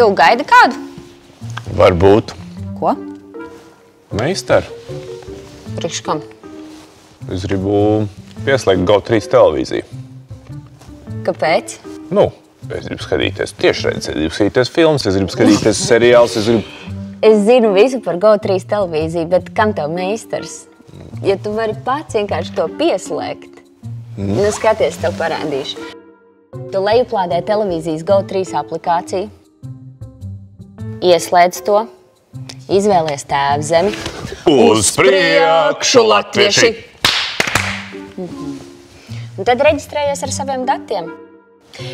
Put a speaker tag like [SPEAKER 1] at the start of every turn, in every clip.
[SPEAKER 1] Tu gaidi kādu?
[SPEAKER 2] Varbūt.
[SPEAKER 1] Ko?
[SPEAKER 2] Meistaru.
[SPEAKER 1] Priekš kam?
[SPEAKER 2] Es gribu pieslēgt GO3 televīziju.
[SPEAKER 1] Kāpēc?
[SPEAKER 2] Nu, es gribu skatīties tiešraidzi, es gribu skatīties filmas, es gribu skatīties seriālus, es gribu...
[SPEAKER 1] Es zinu visu par GO3 televīziju, bet kam tev meistars? Ja tu vari pats vienkārši to pieslēgt, nu skaties, tev parādīšu. Tu lejuplādē televīzijas GO3 aplikāciju, ieslēdz to, izvēlies tēvzemi.
[SPEAKER 2] Uz priekšu, latvieši!
[SPEAKER 1] Un tad reģistrējies ar saviem datiem.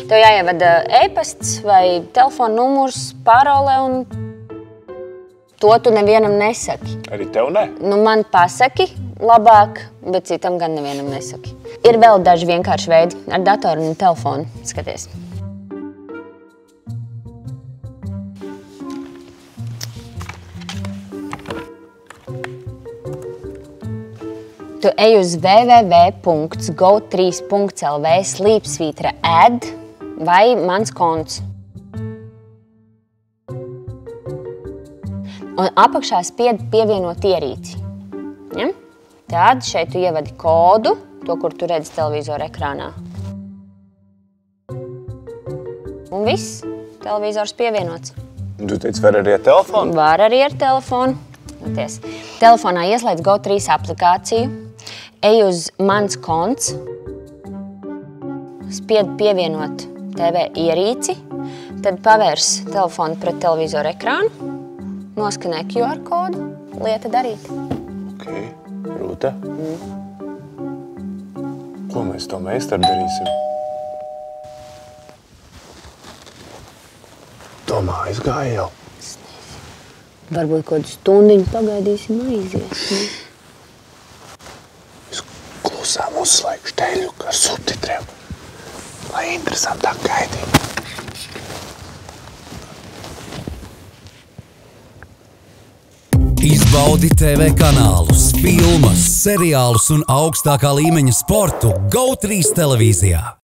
[SPEAKER 1] Tev jāievada e-pasts vai telefona numurs, parole un to tu nevienam nesaki.
[SPEAKER 2] Arī tev ne?
[SPEAKER 1] Nu, man pasaki labāk, bet citam gan nevienam nesaki. Ir vēl daži vienkārši veidi ar datoru un telefonu. Skaties. Tu ej uz www.go3.lv/add vai mans konts. Un apakšā spied pievienot ierīci. Ja? Tad šeit tu ievadi kodu, to, kur tu redzi televizora ekrānā. Un viss, televizors pievienots.
[SPEAKER 2] Tu teici, var arī ar telefonu?
[SPEAKER 1] Var arī ar telefonu. Ties. Telefonā ieslēdz GO3 aplikāciju, ej uz mans konts, spied pievienot TV ierīci, tad pavērs telefonu pret televizoru ekrānu, noskanē QR kodu, lieta darīt.
[SPEAKER 2] Ok, Rūta. Ko mēs to meistaru darīsim? Domā, aizgāja jau.
[SPEAKER 1] Varbūt kādu stundiņu pagaidīsim aizies.
[SPEAKER 2] Es klusām uzslēgšu teļu ar subtitriem, lai interesantāk gaidītu.
[SPEAKER 3] Izbaudi TV kanālus, filmas, seriālus un augstākā līmeņa sportu GO3 televīzijā.